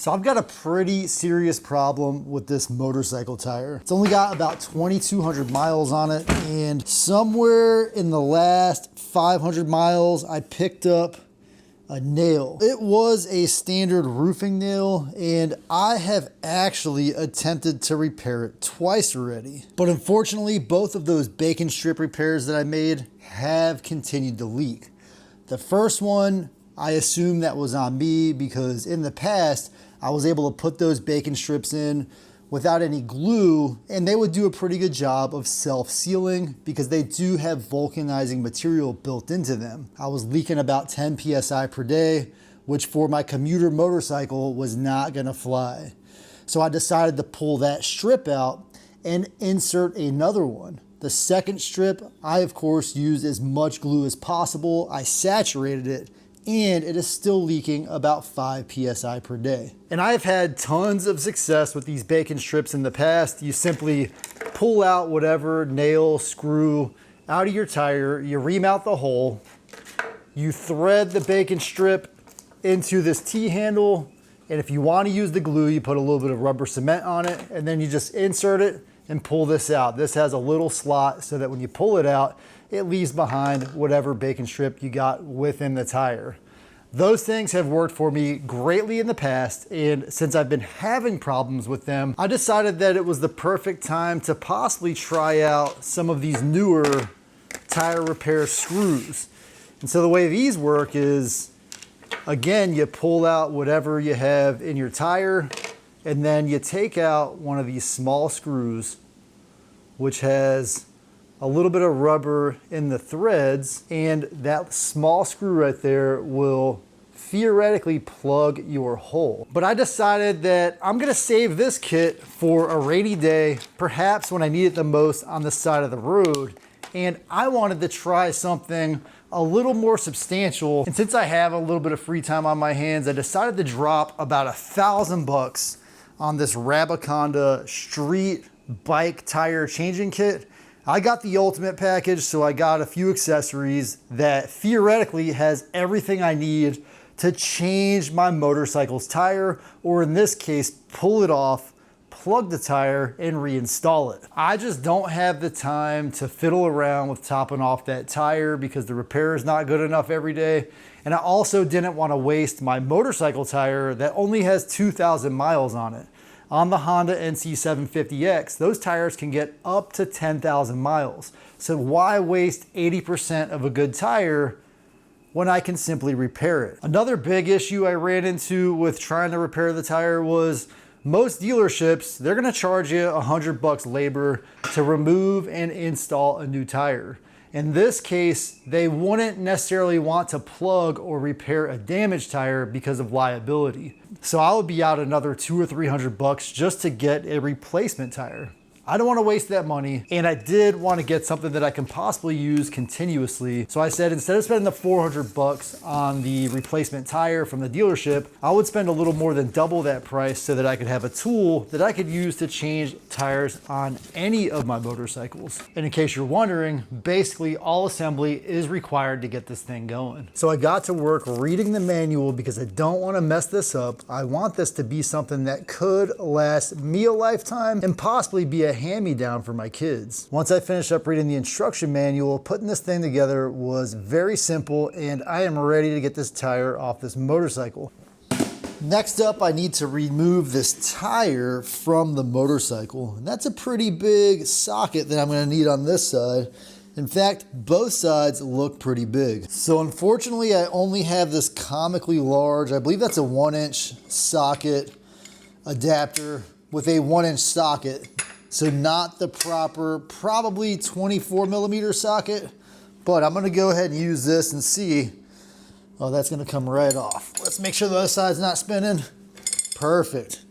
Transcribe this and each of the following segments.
So I've got a pretty serious problem with this motorcycle tire. It's only got about 2,200 miles on it, and somewhere in the last 500 miles, I picked up a nail. It was a standard roofing nail, and I have actually attempted to repair it twice already. But unfortunately, both of those bacon strip repairs that I made have continued to leak. The first one, I assume that was on me because in the past, I was able to put those bacon strips in without any glue, and they would do a pretty good job of self-sealing because they do have vulcanizing material built into them. I was leaking about 10 PSI per day, which for my commuter motorcycle was not gonna fly. So I decided to pull that strip out and insert another one. The second strip, I of course used as much glue as possible. I saturated it, and it is still leaking about 5 PSI per day. And I've had tons of success with these bacon strips in the past. You simply pull out whatever nail, screw out of your tire, you ream out the hole, you thread the bacon strip into this T-handle, and if you want to use the glue, you put a little bit of rubber cement on it, and then you just insert it and pull this out. This has a little slot so that when you pull it out, it leaves behind whatever bacon strip you got within the tire. Those things have worked for me greatly in the past, and since I've been having problems with them, I decided that it was the perfect time to possibly try out some of these newer tire repair screws. And so the way these work is, again, you pull out whatever you have in your tire, and then you take out one of these small screws, which has a little bit of rubber in the threads, and that small screw right there will theoretically plug your hole. But I decided that I'm gonna save this kit for a rainy day, perhaps when I need it the most on the side of the road, and I wanted to try something a little more substantial. And since I have a little bit of free time on my hands, I decided to drop about $1,000 on this Rabaconda street bike tire changing kit. I got the ultimate package, so I got a few accessories that theoretically has everything I need to change my motorcycle's tire, or in this case, pull it off, plug the tire, and reinstall it. I just don't have the time to fiddle around with topping off that tire because the repair is not good enough every day. And I also didn't want to waste my motorcycle tire that only has 2,000 miles on it. On the Honda NC750X, those tires can get up to 10,000 miles. So why waste 80% of a good tire when I can simply repair it? Another big issue I ran into with trying to repair the tire was most dealerships, they're gonna charge you $100 labor to remove and install a new tire. In this case, they wouldn't necessarily want to plug or repair a damaged tire because of liability. So I would be out another $200 or $300 just to get a replacement tire. I don't want to waste that money, and I did want to get something that I can possibly use continuously. So I said, instead of spending the $400 on the replacement tire from the dealership, I would spend a little more than double that price so that I could have a tool that I could use to change tires on any of my motorcycles. And in case you're wondering, basically all assembly is required to get this thing going. So I got to work reading the manual because I don't want to mess this up. I want this to be something that could last me a lifetime and possibly be a hand-me-down for my kids. Once I finished up reading the instruction manual, putting this thing together was very simple, and I am ready to get this tire off this motorcycle. Next up, I need to remove this tire from the motorcycle. And that's a pretty big socket that I'm going to need on this side. In fact, both sides look pretty big. So unfortunately, I only have this comically large, I believe that's a 1-inch socket adapter with a 1-inch socket. So not the proper, probably 24 millimeter socket, but I'm gonna go ahead and use this and see. Oh, that's gonna come right off. Let's make sure the other side's not spinning. Perfect.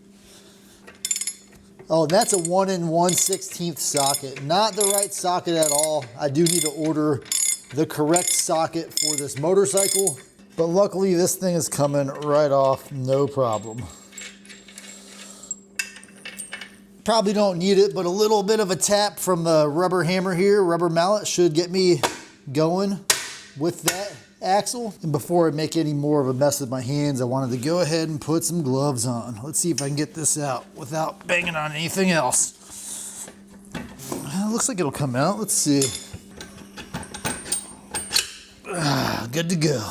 Oh, that's a 1 1/16 socket. Not the right socket at all. I do need to order the correct socket for this motorcycle, but luckily this thing is coming right off, no problem. Probably don't need it, but a little bit of a tap from the rubber hammer here, rubber mallet, should get me going with that. axle. And before I make any more of a mess with my hands, I wanted to go ahead and put some gloves on. Let's see if I can get this out without banging on anything else. Well, looks like it'll come out. Let's see. Good to go.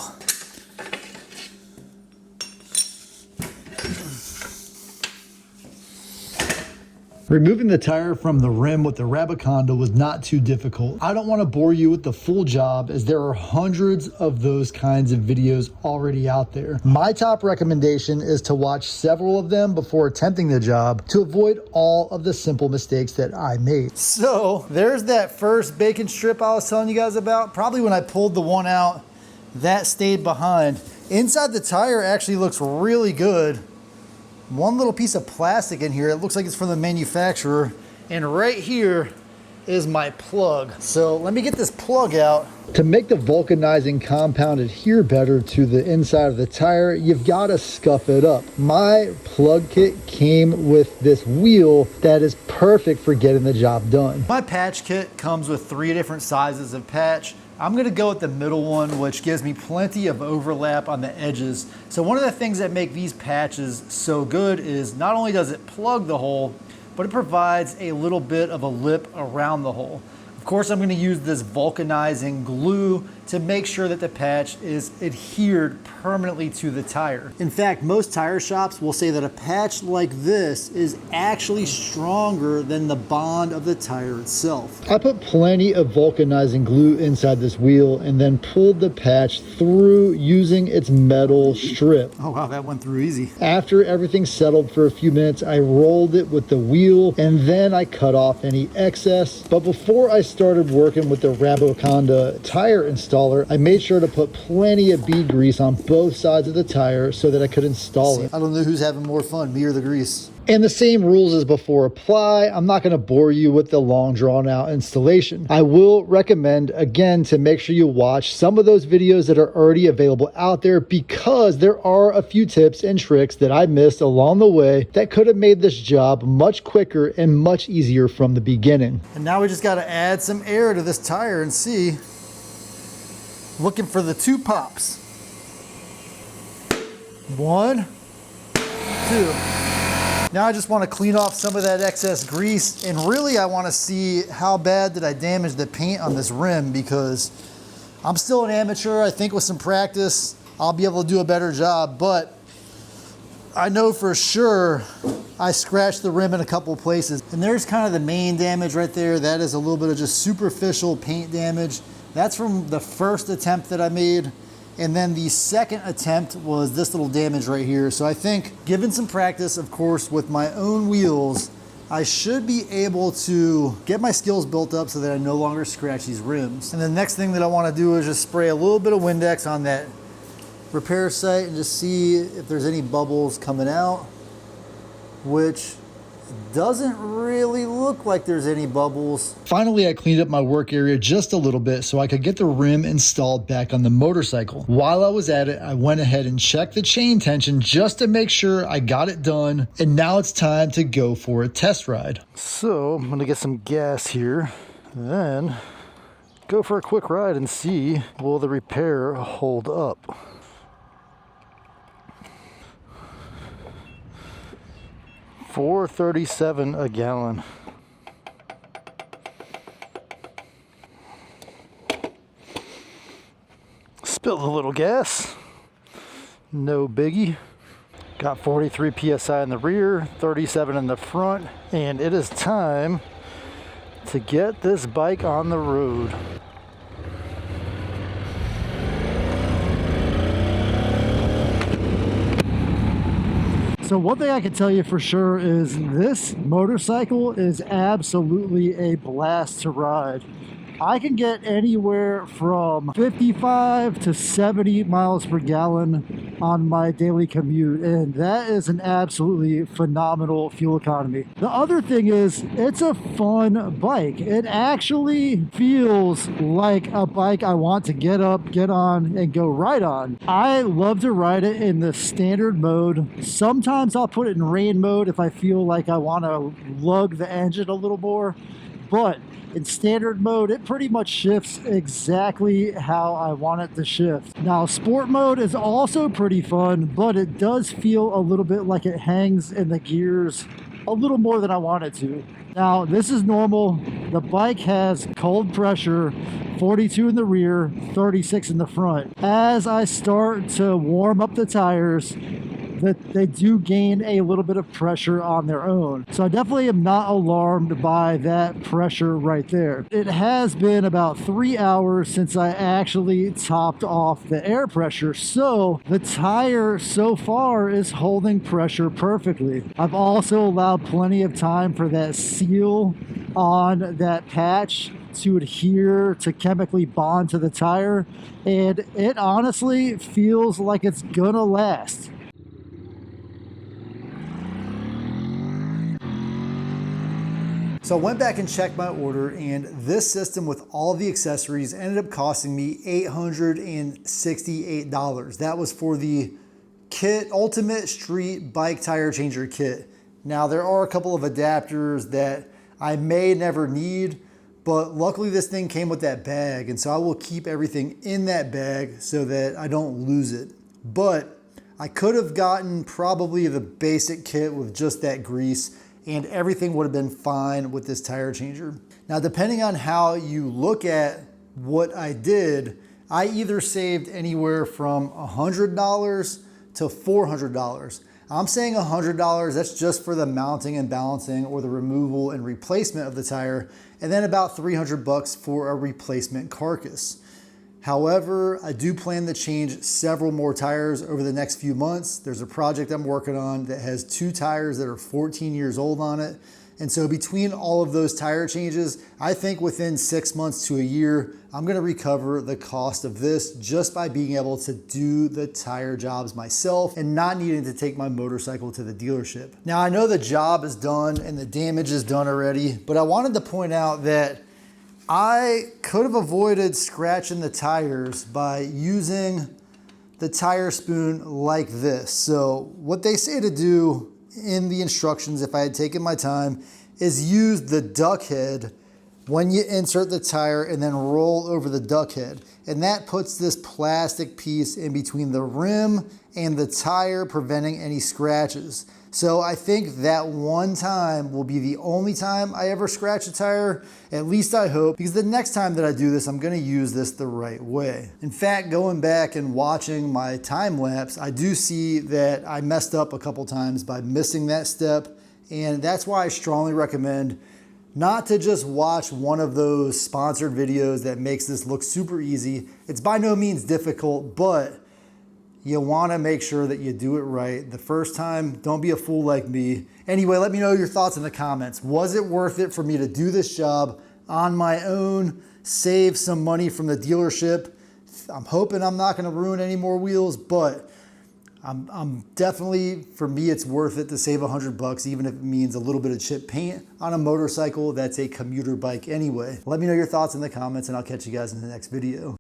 Removing the tire from the rim with the Rabaconda was not too difficult. I don't want to bore you with the full job as there are hundreds of those kinds of videos already out there. My top recommendation is to watch several of them before attempting the job to avoid all of the simple mistakes that I made. So there's that first bacon strip I was telling you guys about. Probably when I pulled the one out, that stayed behind. Inside the tire actually looks really good. One little piece of plastic in here. It looks like it's from the manufacturer. And right here is my plug. So let me get this plug out. To make the vulcanizing compound adhere better to the inside of the tire, you've got to scuff it up. My plug kit came with this wheel that is perfect for getting the job done. My patch kit comes with 3 different sizes of patch. I'm gonna go with the middle one, which gives me plenty of overlap on the edges. So one of the things that make these patches so good is not only does it plug the hole, but it provides a little bit of a lip around the hole. Of course, I'm gonna use this vulcanizing glue to make sure that the patch is adhered permanently to the tire. In fact, most tire shops will say that a patch like this is actually stronger than the bond of the tire itself. I put plenty of vulcanizing glue inside this wheel and then pulled the patch through using its metal strip. Oh wow, that went through easy. After everything settled for a few minutes, I rolled it with the wheel and then I cut off any excess. But before I started working with the Rabaconda tire installer, I made sure to put plenty of bead grease on both sides of the tire so that I could install it. I don't know who's having more fun, me or the grease. And the same rules as before apply. I'm not going to bore you with the long drawn out installation. I will recommend again to make sure you watch some of those videos that are already available out there, because there are a few tips and tricks that I missed along the way that could have made this job much quicker and much easier from the beginning. And now we just got to add some air to this tire and see. Looking for the 2 pops. 1, 2. Now I just want to clean off some of that excess grease, and really I want to see how bad did I damage the paint on this rim, because I'm still an amateur. I think with some practice I'll be able to do a better job, but I know for sure I scratched the rim in a couple places. And there's kind of the main damage right there. That is a little bit of just superficial paint damage. That's from the first attempt that I made. And then the second attempt was this little damage right here. So I think, given some practice, of course, with my own wheels, I should be able to get my skills built up so that I no longer scratch these rims. And the next thing that I want to do is just spray a little bit of Windex on that repair site and just see if there's any bubbles coming out, which doesn't really look like there's any bubbles. Finally, I cleaned up my work area just a little bit so I could get the rim installed back on the motorcycle. While I was at it, I went ahead and checked the chain tension just to make sure I got it done. And now it's time to go for a test ride. So I'm gonna get some gas here, then go for a quick ride and see, will the repair hold up? $4.37 a gallon. Spilled a little gas. No biggie. Got 43 PSI in the rear, 37 in the front, and it is time to get this bike on the road. So one thing I can tell you for sure is this motorcycle is absolutely a blast to ride. I can get anywhere from 55 to 70 miles per gallon on my daily commute, and that is an absolutely phenomenal fuel economy. The other thing is, it's a fun bike. It actually feels like a bike I want to get up, get on, and go ride on. I love to ride it in the standard mode. Sometimes I'll put it in rain mode if I feel like I want to lug the engine a little more. but in standard mode, it pretty much shifts exactly how I want it to shift. Now, sport mode is also pretty fun, but it does feel a little bit like it hangs in the gears a little more than I want it to. Now, this is normal. The bike has cold pressure, 42 in the rear, 36 in the front. As I start to warm up the tires, that they do gain a little bit of pressure on their own. So I definitely am not alarmed by that pressure right there. It has been about 3 hours since I actually topped off the air pressure, so the tire so far is holding pressure perfectly. I've also allowed plenty of time for that seal on that patch to adhere, to chemically bond to the tire, and it honestly feels like it's gonna last. So I went back and checked my order, and this system with all the accessories ended up costing me $868. That was for the kit, Ultimate Street Bike Tire Changer Kit. Now there are a couple of adapters that I may never need, but luckily this thing came with that bag, and so I will keep everything in that bag so that I don't lose it. But I could have gotten probably the basic kit with just that grease, and everything would have been fine with this tire changer. Now, depending on how you look at what I did, I either saved anywhere from $100 to $400. I'm saying $100, that's just for the mounting and balancing or the removal and replacement of the tire, and then about $300 for a replacement carcass. However, I do plan to change several more tires over the next few months. There's a project I'm working on that has 2 tires that are 14 years old on it. And so between all of those tire changes, I think within 6 months to a year, I'm gonna recover the cost of this just by being able to do the tire jobs myself and not needing to take my motorcycle to the dealership. Now, I know the job is done and the damage is done already, but I wanted to point out that I could have avoided scratching the tires by using the tire spoon like this. So what they say to do in the instructions, if I had taken my time, is use the duck head when you insert the tire and then roll over the duck head. And that puts this plastic piece in between the rim and the tire, preventing any scratches. So I think that one time will be the only time I ever scratch a tire, at least I hope, because the next time that I do this, I'm gonna use this the right way. In fact, going back and watching my time lapse, I do see that I messed up a couple times by missing that step, and that's why I strongly recommend not to just watch one of those sponsored videos that makes this look super easy. It's by no means difficult, but you wanna make sure that you do it right the first time. Don't be a fool like me. Anyway, let me know your thoughts in the comments. Was it worth it for me to do this job on my own, save some money from the dealership? I'm hoping I'm not gonna ruin any more wheels, but I'm definitely, for me, it's worth it to save $100, even if it means a little bit of chip paint on a motorcycle that's a commuter bike anyway. Let me know your thoughts in the comments, and I'll catch you guys in the next video.